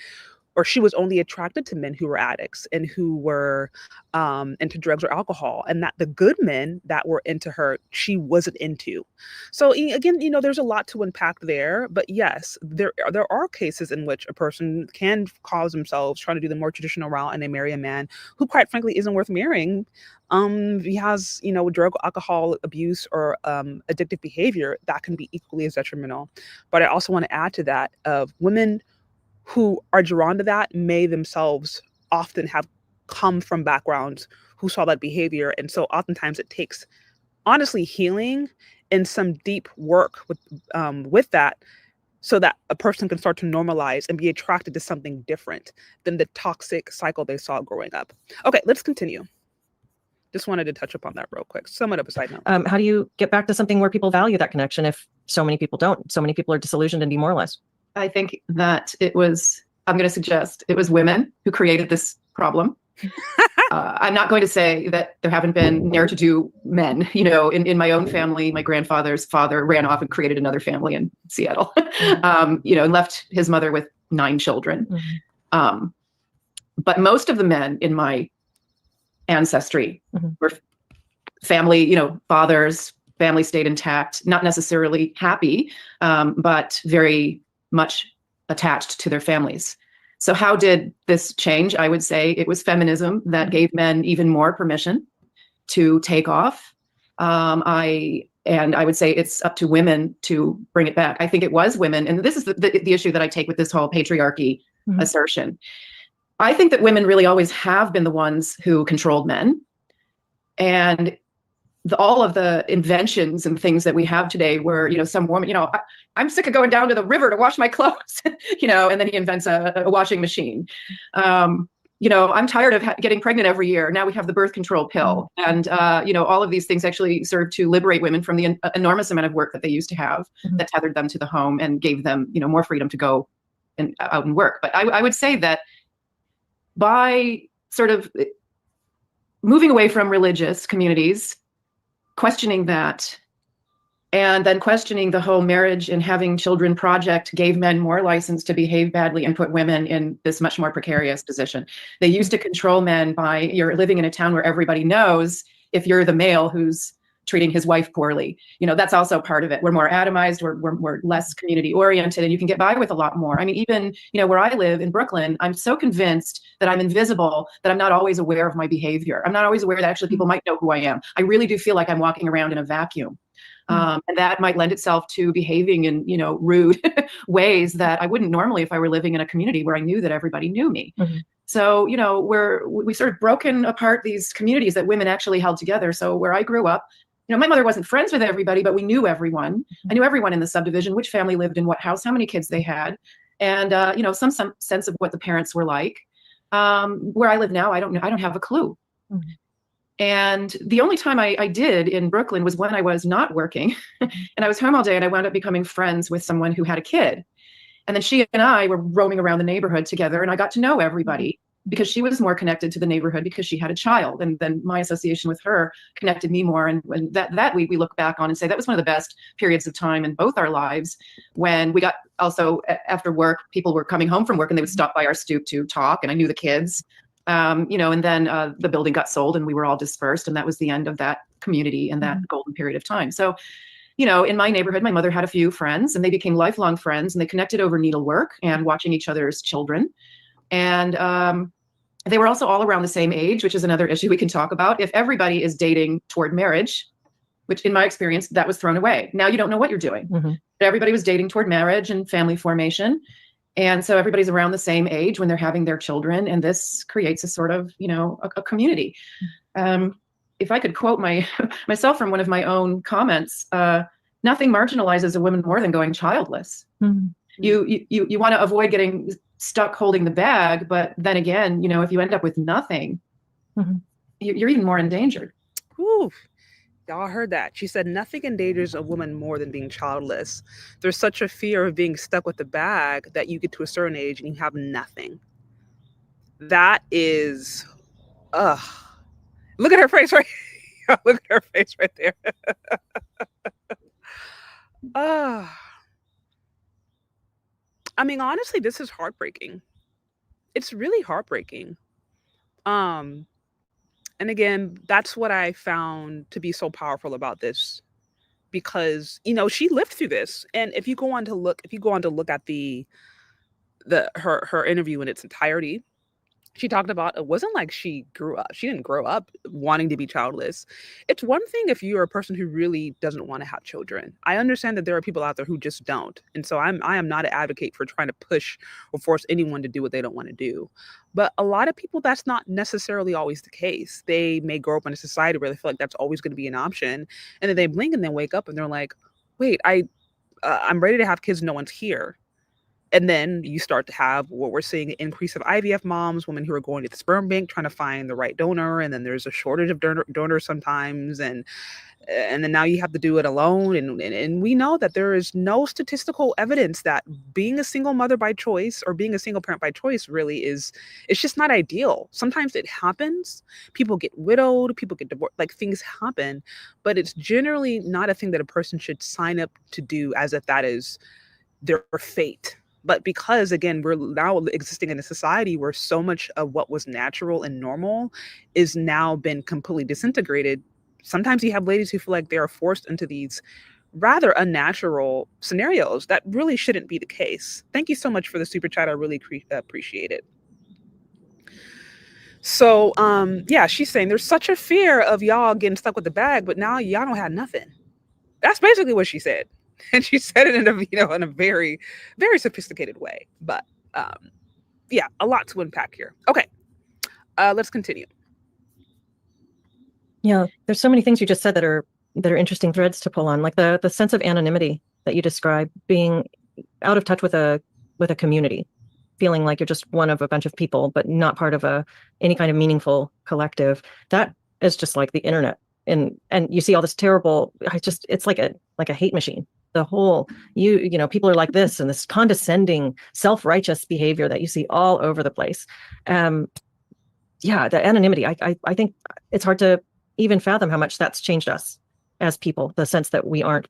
or she was only attracted to men who were addicts and who were into drugs or alcohol, and that the good men that were into her, she wasn't into. So again, there's a lot to unpack there, but yes, there are cases in which a person can cause themselves trying to do the more traditional route and they marry a man who, quite frankly, isn't worth marrying. He has, drug, alcohol abuse or addictive behavior that can be equally as detrimental. But I also want to add to that of women who are drawn to that may themselves often have come from backgrounds who saw that behavior. And so oftentimes it takes, honestly, healing and some deep work with that, so that a person can start to normalize and be attracted to something different than the toxic cycle they saw growing up. Okay, let's continue. Just wanted to touch upon that real quick. Somewhat of a side note. How do you get back to something where people value that connection if so many people don't? So many people are disillusioned and demoralized. I think that I'm going to suggest it was women who created this problem. I'm not going to say that there haven't been ne'er-to-do men. In my own family, my grandfather's father ran off and created another family in Seattle, and left his mother with 9 children. Mm-hmm. But most of the men in my ancestry were family, fathers, family stayed intact, not necessarily happy, but very much attached to their families. So how did this change? I would say it was feminism that gave men even more permission to take off. I would say it's up to women to bring it back. I think it was women, and this is the issue that I take with this whole patriarchy assertion. I think that women really always have been the ones who controlled men, and all of the inventions and things that we have today were, some woman, I'm sick of going down to the river to wash my clothes, and then he invents a washing machine. I'm tired of getting pregnant every year. Now we have the birth control pill. And, all of these things actually serve to liberate women from the enormous amount of work that they used to have that tethered them to the home and gave them, more freedom to go out and work. But I would say that by sort of moving away from religious communities, questioning that, and then questioning the whole marriage and having children project gave men more license to behave badly and put women in this much more precarious position. They used to control men by, you're living in a town where everybody knows if you're the male who's treating his wife poorly. That's also part of it. We're more atomized, we're less community oriented, and you can get by with a lot more. I mean, even, where I live in Brooklyn, I'm so convinced that I'm invisible that I'm not always aware of my behavior. I'm not always aware that actually people might know who I am. I really do feel like I'm walking around in a vacuum. And that might lend itself to behaving in, rude ways that I wouldn't normally if I were living in a community where I knew that everybody knew me. Mm-hmm. So, we sort of broken apart these communities that women actually held together. So where I grew up, my mother wasn't friends with everybody, but we knew everyone. I knew everyone in the subdivision, which family lived in what house, how many kids they had, and some sense of what the parents were like. Where I live now, I don't know. I don't have a clue. Mm-hmm. And the only time I did in Brooklyn was when I was not working, and I was home all day, and I wound up becoming friends with someone who had a kid. And then she and I were roaming around the neighborhood together, and I got to know everybody because she was more connected to the neighborhood because she had a child. And then my association with her connected me more. And that we look back on and say that was one of the best periods of time in both our lives, when we got also after work, people were coming home from work and they would stop by our stoop to talk. And I knew the kids, and then the building got sold and we were all dispersed. And that was the end of that community and that golden period of time. So, in my neighborhood, my mother had a few friends and they became lifelong friends, and they connected over needlework and watching each other's children. And they were also all around the same age, which is another issue we can talk about. If everybody is dating toward marriage, which in my experience, that was thrown away. Now you don't know what you're doing. Mm-hmm. But everybody was dating toward marriage and family formation. And so everybody's around the same age when they're having their children. And this creates a sort of, a community. If I could quote myself from one of my own comments, nothing marginalizes a woman more than going childless. Mm-hmm. You want to avoid getting stuck holding the bag, but then again, if you end up with nothing, mm-hmm. you're even more endangered. Ooh, Y'all heard that. She said, nothing endangers a woman more than being childless. There's such a fear of being stuck with the bag that you get to a certain age and you have nothing. That is, ugh. Look at her face right Look at her face right there. I mean, honestly, this is heartbreaking. It's really heartbreaking. Um, and again, that's what I found to be so powerful about this, because she lived through this. And if you go on to look at her interview in its entirety, she talked about it wasn't like she didn't grow up wanting to be childless. It's one thing if you're a person who really doesn't want to have children. I understand that there are people out there who just don't. And so I am not an advocate for trying to push or force anyone to do what they don't want to do. But a lot of people, that's not necessarily always the case. They may grow up in a society where they feel like that's always going to be an option. And then they blink and then wake up and they're like, wait, I'm ready to have kids. No one's here. And then you start to have what we're seeing, an increase of IVF moms, women who are going to the sperm bank trying to find the right donor. And then there's a shortage of donors sometimes. And then now you have to do it alone. And we know that there is no statistical evidence that being a single mother by choice or being a single parent by choice really it's just not ideal. Sometimes it happens. People get widowed, people get divorced, like things happen, but it's generally not a thing that a person should sign up to do as if that is their fate. But because, again, we're now existing in a society where so much of what was natural and normal is now been completely disintegrated, sometimes you have ladies who feel like they are forced into these rather unnatural scenarios that really shouldn't be the case. Thank you so much for the super chat. I really appreciate it. So, yeah, she's saying there's such a fear of y'all getting stuck with the bag, but now y'all don't have nothing. That's basically what she said. And she said it in a very, very sophisticated way. But yeah, a lot to unpack here. Okay, let's continue. Yeah, there's so many things you just said that are interesting threads to pull on, like the sense of anonymity that you describe, being out of touch with a community, feeling like you're just one of a bunch of people, but not part of any kind of meaningful collective. That is just like the internet, and you see all this terrible. It's like a hate machine. The whole people are like this, and this condescending, self-righteous behavior that you see all over the place. The anonymity. I think it's hard to even fathom how much that's changed us as people. The sense that we aren't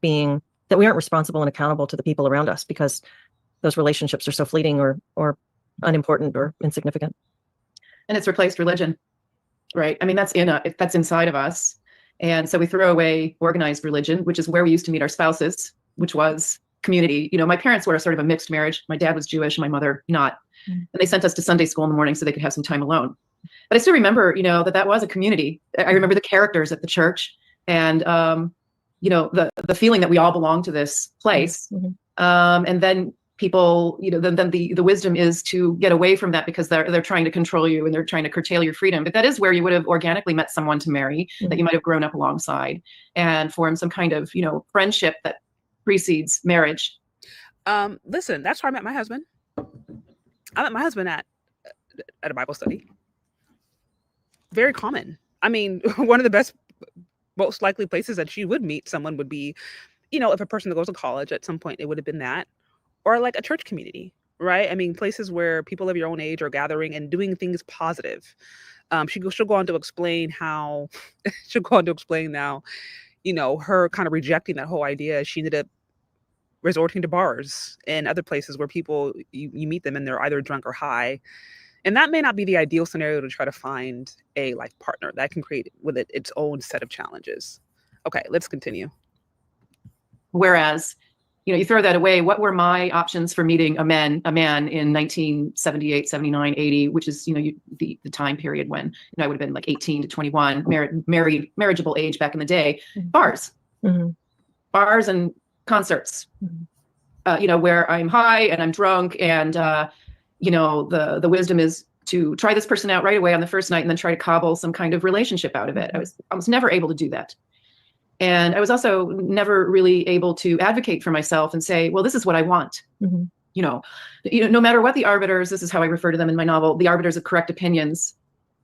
responsible and accountable to the people around us because those relationships are so fleeting or unimportant or insignificant. And it's replaced religion, right? I mean, that's inside of us. And so we throw away organized religion, which is where we used to meet our spouses, which was community. My parents were sort of a mixed marriage. My dad was Jewish, my mother not. And they sent us to Sunday school in the morning so they could have some time alone. But I still remember, that was a community. I remember the characters at the church and, the feeling that we all belong to this place. Mm-hmm. And then people, then the wisdom is to get away from that because they're trying to control you and they're trying to curtail your freedom. But that is where you would have organically met someone to marry that you might have grown up alongside and formed some kind of, friendship that precedes marriage. Listen, that's where I met my husband. I met my husband at a Bible study. Very common. I mean, one of the best, most likely places that you would meet someone would be, if a person that goes to college at some point, it would have been that, or like a church community, right? I mean, places where people of your own age are gathering and doing things positive. She'll go on to explain how, now, her kind of rejecting that whole idea. She ended up resorting to bars and other places where people, you meet them and they're either drunk or high. And that may not be the ideal scenario to try to find a life partner. That can create with it its own set of challenges. Okay, let's continue. Whereas, you throw that away. What were my options for meeting a man in 1978, 79, 80, which is, the time period when I would have been like 18 to 21, marriageable age back in the day. Bars, bars and concerts, where I'm high and I'm drunk and, the wisdom is to try this person out right away on the first night and then try to cobble some kind of relationship out of it. I was never able to do that. And I was also never really able to advocate for myself and say, well, this is what I want. No matter what the arbiters, this is how I refer to them in my novel, the arbiters of correct opinions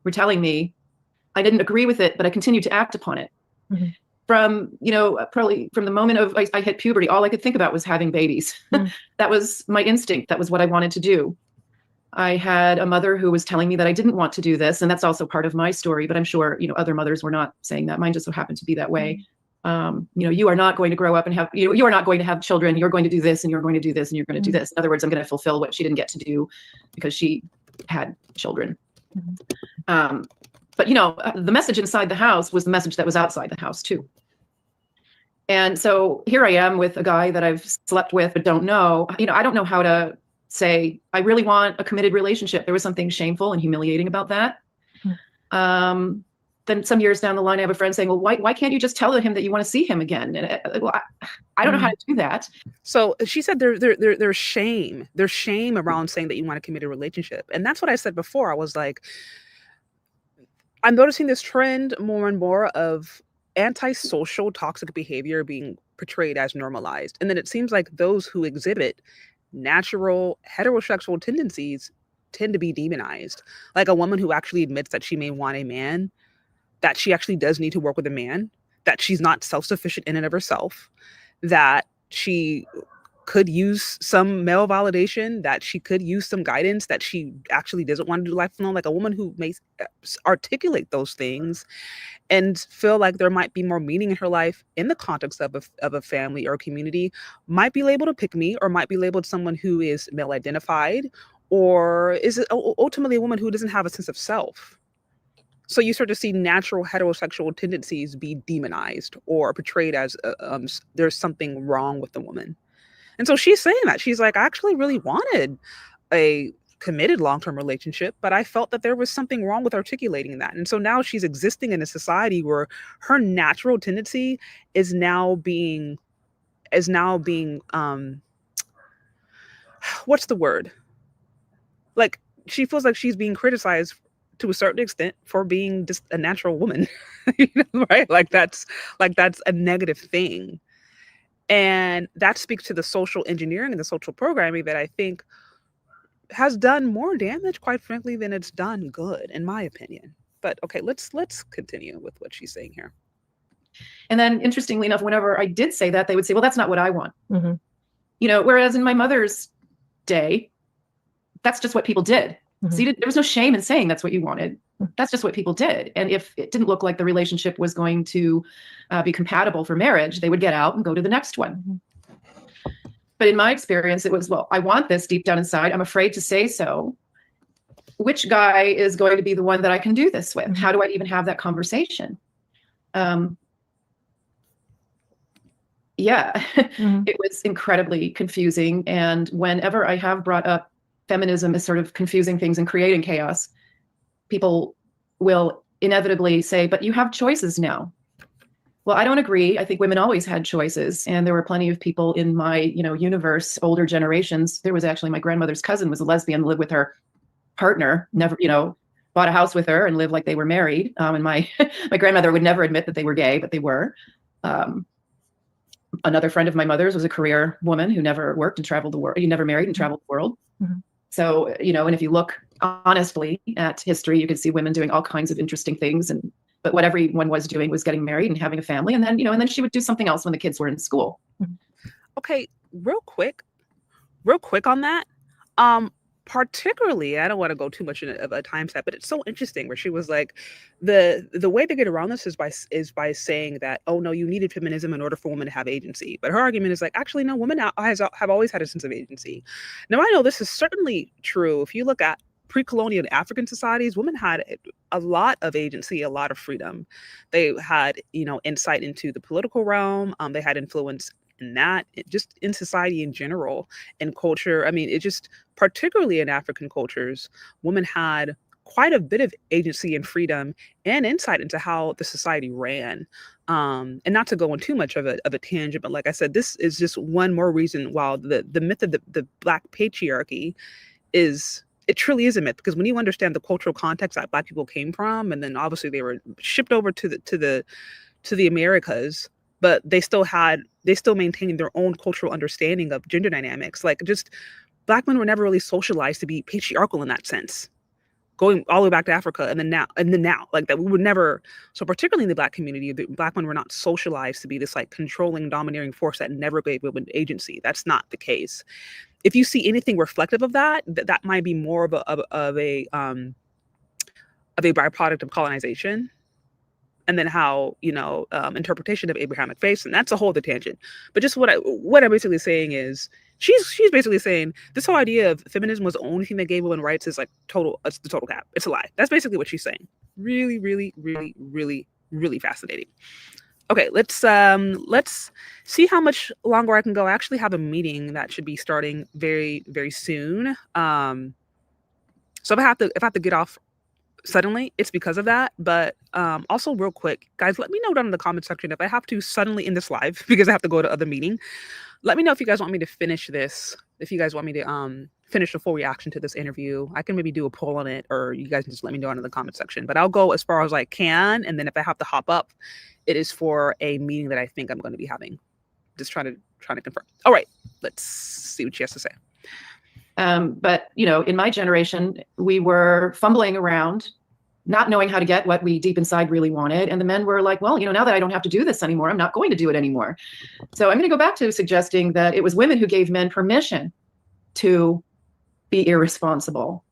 were telling me, I didn't agree with it, but I continued to act upon it. from, probably from the moment of I hit puberty, all I could think about was having babies. That was my instinct. That was what I wanted to do. I had a mother who was telling me that I didn't want to do this. And that's also part of my story, but I'm sure, other mothers were not saying that. Mine just so happened to be that way. You are not going to grow up and have, you are not going to have children. You're going to do this and you're going to do this and you're going to do this. In other words, I'm going to fulfill what she didn't get to do because she had children. But the message inside the house was the message that was outside the house too. And so here I am with a guy that I've slept with but don't know. I don't know how to say, I really want a committed relationship. There was something shameful and humiliating about that. Then some years down the line, I have a friend saying, well, why can't you just tell him that you want to see him again? And I don't know how to do that. So she said there's shame. There's shame around saying that you want a committed relationship. And that's what I said before. I was like, I'm noticing this trend more and more of antisocial toxic behavior being portrayed as normalized. And then it seems like those who exhibit natural heterosexual tendencies tend to be demonized. Like a woman who actually admits that she may want a man, that she actually does need to work with a man, that she's not self-sufficient in and of herself, that she could use some male validation, that she could use some guidance, that she actually doesn't want to do life alone. Like a woman who may articulate those things and feel like there might be more meaning in her life in the context of a family or a community might be labeled a pick-me, or might be labeled someone who is male identified, or is ultimately a woman who doesn't have a sense of self. So you start to see natural heterosexual tendencies be demonized or portrayed as there's something wrong with the woman. And so she's saying that. She's like, I actually really wanted a committed long-term relationship, but I felt that there was something wrong with articulating that. And so now she's existing in a society where her natural tendency is now being what's the word? Like, she feels like she's being criticized to a certain extent for being just a natural woman, right? Like that's a negative thing. And that speaks to the social engineering and the social programming that I think has done more damage, quite frankly, than it's done good, in my opinion. But okay, let's continue with what she's saying here. And then, interestingly enough, whenever I did say that, they would say, well, that's not what I want. Whereas in my mother's day, that's just what people did. See, there was no shame in saying that's what you wanted. That's just what people did. And if it didn't look like the relationship was going to be compatible for marriage, they would get out and go to the next one. But in my experience, it was, well, I want this deep down inside. I'm afraid to say so. Which guy is going to be the one that I can do this with? How do I even have that conversation? It was incredibly confusing. And whenever I have brought up feminism as sort of confusing things and creating chaos, people will inevitably say, but you have choices now. Well, I don't agree. I think women always had choices. And there were plenty of people in my, universe, older generations. There was actually my grandmother's cousin was a lesbian, lived with her partner, never, bought a house with her and lived like they were married. And my grandmother would never admit that they were gay, but they were. Another friend of my mother's was a career woman who never worked and traveled the world. He never married and traveled the world. So, and if you look honestly at history, you can see women doing all kinds of interesting things. But what everyone was doing was getting married and having a family. And then, and then she would do something else when the kids were in school. Okay, real quick on that. Particularly, I don't want to go too much of a time set, but it's so interesting where she was like, the way to get around this is by saying that, oh no, you needed feminism in order for women to have agency. But her argument is like, actually, no, women have always had a sense of agency. Now, I know this is certainly true. If you look at pre-colonial African societies, women had a lot of agency, a lot of freedom. They had, insight into the political realm. They had influence in that, just in society in general and culture. I mean, it just, particularly in African cultures, women had quite a bit of agency and freedom and insight into how the society ran. And not to go on too much of a tangent, but like I said, this is just one more reason why the myth of the Black patriarchy it truly is a myth, because when you understand the cultural context that Black people came from, and then obviously they were shipped over to the Americas, but they still maintained their own cultural understanding of gender dynamics. Like, just Black men were never really socialized to be patriarchal in that sense. going all the way back to Africa, and then now, like that we would never. So particularly in the Black community, the Black women were not socialized to be this like controlling, domineering force that never gave women agency. That's not the case. If you see anything reflective of that, that might be more of a byproduct of colonization, and then how, interpretation of Abrahamic faith, and that's a whole other tangent. But just what I'm basically saying is, she's basically saying this whole idea of feminism was the only thing that gave women rights is like it's the total cap. It's a lie. That's basically what she's saying. Really, really, really, really, really fascinating. Okay, let's see how much longer I can go. I actually have a meeting that should be starting very, very soon. So if I have to get off suddenly, it's because of that. But also real quick, guys, let me know down in the comment section if I have to suddenly end this live because I have to go to other meeting. Let me know if you guys want me to finish this, if you guys want me to finish the full reaction to this interview. I can maybe do a poll on it, or you guys can just let me know down in the comment section. But I'll go as far as I can, and then if I have to hop up, it is for a meeting that I think I'm going to be having. Just trying to confirm. All right, let's see what she has to say. But in my generation, we were fumbling around, not knowing how to get what we deep inside really wanted. And the men were like, well, now that I don't have to do this anymore, I'm not going to do it anymore. So I'm going to go back to suggesting that it was women who gave men permission to be irresponsible.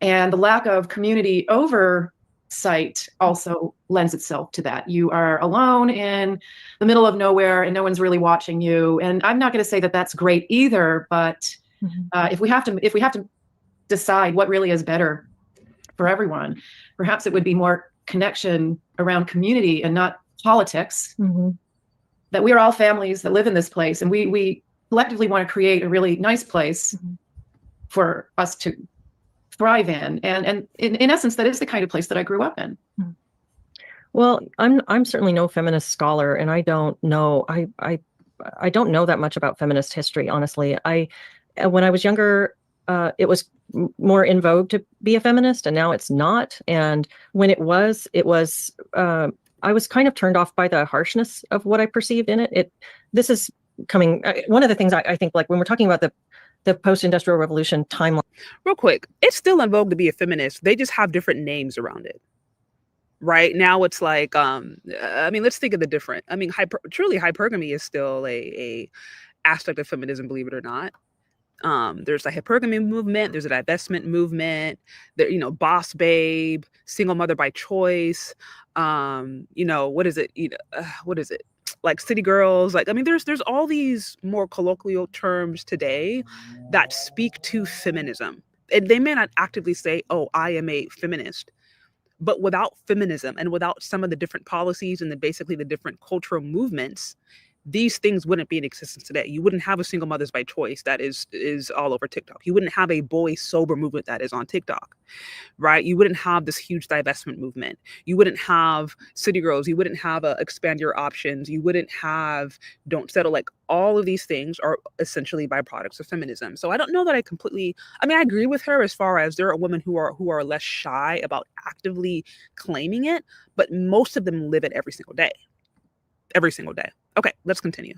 And the lack of community oversight also lends itself to that. You are alone in the middle of nowhere and no one's really watching you. And I'm not going to say that that's great either, but if we have to decide what really is better for everyone, perhaps it would be more connection around community and not politics. That we are all families that live in this place, and we collectively want to create a really nice place for us to thrive in. And in essence, that is the kind of place that I grew up in. Well, I'm certainly no feminist scholar, and I don't know I don't know that much about feminist history, honestly. When I was younger, it was more in vogue to be a feminist, and now it's not. And when it was, I was kind of turned off by the harshness of what I perceived in it. This is coming. One of the things I think, like when we're talking about the post-industrial revolution timeline. Real quick, it's still in vogue to be a feminist. They just have different names around it. Right now, it's like, let's think of the different. Truly, hypergamy is still a aspect of feminism, believe it or not. There's a hypergamy movement, there's a divestment movement, there, boss babe, single mother by choice, what is it? Like city girls, there's all these more colloquial terms today that speak to feminism. And they may not actively say, oh, I am a feminist, but without feminism and without some of the different policies and basically the different cultural movements, these things wouldn't be in existence today. You wouldn't have a single mothers by choice that is all over TikTok. You wouldn't have a boy sober movement that is on TikTok, right? You wouldn't have this huge divestment movement. You wouldn't have city girls. You wouldn't have expand your options. You wouldn't have don't settle. Like all of these things are essentially byproducts of feminism. So I don't know that I completely. I agree with her as far as there are women who are less shy about actively claiming it, but most of them live it every single day. Every single day. Okay, let's continue.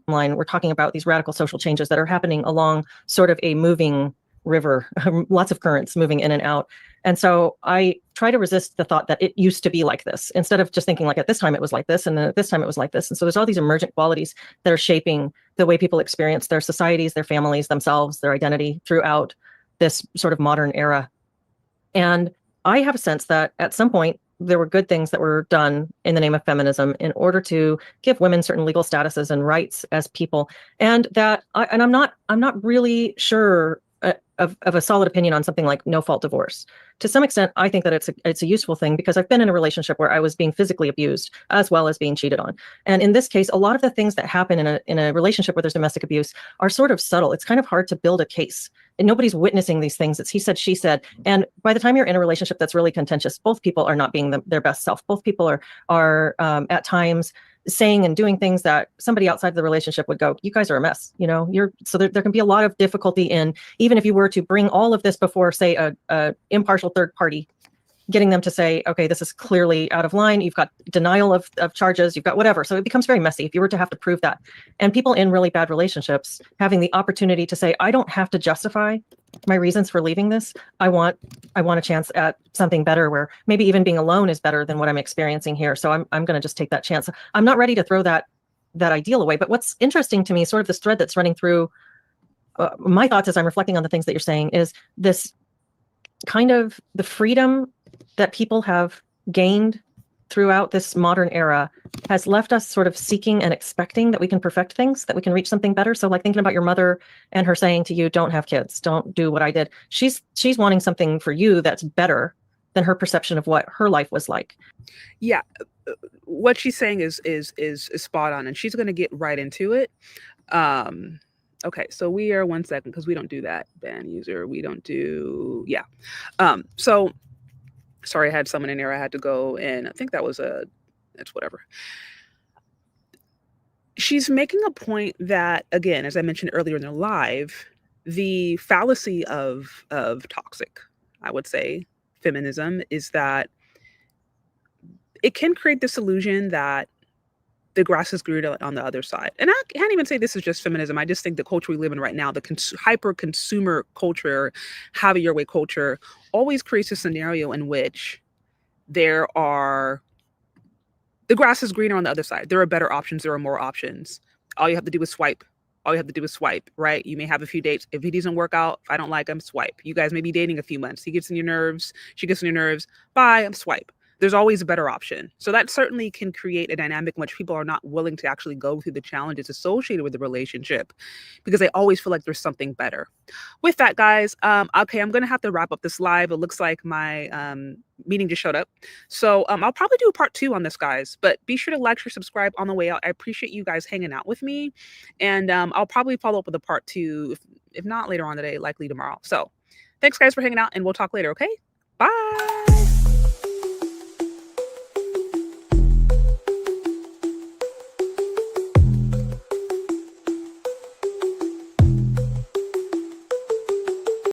We're talking about these radical social changes that are happening along sort of a moving river, lots of currents moving in and out. And so I try to resist the thought that it used to be like this, instead of just thinking like at this time it was like this, and then at this time it was like this. And so there's all these emergent qualities that are shaping the way people experience their societies, their families, themselves, their identity throughout this sort of modern era. And I have a sense that at some point there were good things that were done in the name of feminism in order to give women certain legal statuses and rights as people. And that, I'm not really sure of a solid opinion on something like no-fault divorce. To some extent, I think that it's a useful thing because I've been in a relationship where I was being physically abused as well as being cheated on. And in this case, a lot of the things that happen in a relationship where there's domestic abuse are sort of subtle. It's kind of hard to build a case. And nobody's witnessing these things. It's he said, she said. And by the time you're in a relationship that's really contentious, both people are not being their best self. Both people are at times saying and doing things that somebody outside the relationship would go, you guys are a mess. So there can be a lot of difficulty in, even if you were to bring all of this before, say, a impartial third party, getting them to say, okay, this is clearly out of line. You've got denial of charges, you've got whatever. So it becomes very messy if you were to have to prove that. And people in really bad relationships having the opportunity to say, I don't have to justify my reasons for leaving this. I want a chance at something better, where maybe even being alone is better than what I'm experiencing here. So I'm going to just take that chance. I'm not ready to throw that ideal away. But what's interesting to me, sort of this thread that's running through my thoughts as I'm reflecting on the things that you're saying, is this kind of the freedom that people have gained throughout this modern era has left us sort of seeking and expecting that we can perfect things, that we can reach something better. So like thinking about your mother and her saying to you, don't have kids, don't do what I did. She's wanting something for you that's better than her perception of what her life was like. Yeah. What she's saying is spot on, and she's going to get right into it. Okay, so we are 1 second, because we don't do that. Ban user, we don't do, yeah. So sorry, I had someone in there. I had to go, and I think that was it's whatever. She's making a point that, again, as I mentioned earlier in the live, the fallacy of toxic, I would say, feminism is that it can create this illusion that the grass is greener on the other side. And I can't even say this is just feminism. I just think the culture we live in right now, the hyper-consumer culture, have it your way culture, always creates a scenario in which the grass is greener on the other side. There are better options. There are more options. All you have to do is swipe. All you have to do is swipe, right? You may have a few dates. If he doesn't work out, if I don't like him, swipe. You guys may be dating a few months. He gets in your nerves. She gets in your nerves. Bye, swipe. There's always a better option. So that certainly can create a dynamic in which people are not willing to actually go through the challenges associated with the relationship because they always feel like there's something better. With that, guys, okay, I'm going to have to wrap up this live. It looks like my meeting just showed up. So I'll probably do a part 2 on this, guys, but be sure to like, share, subscribe on the way out. I appreciate you guys hanging out with me. And I'll probably follow up with a part 2, if not later on today, likely tomorrow. So thanks, guys, for hanging out, and we'll talk later, okay? Bye.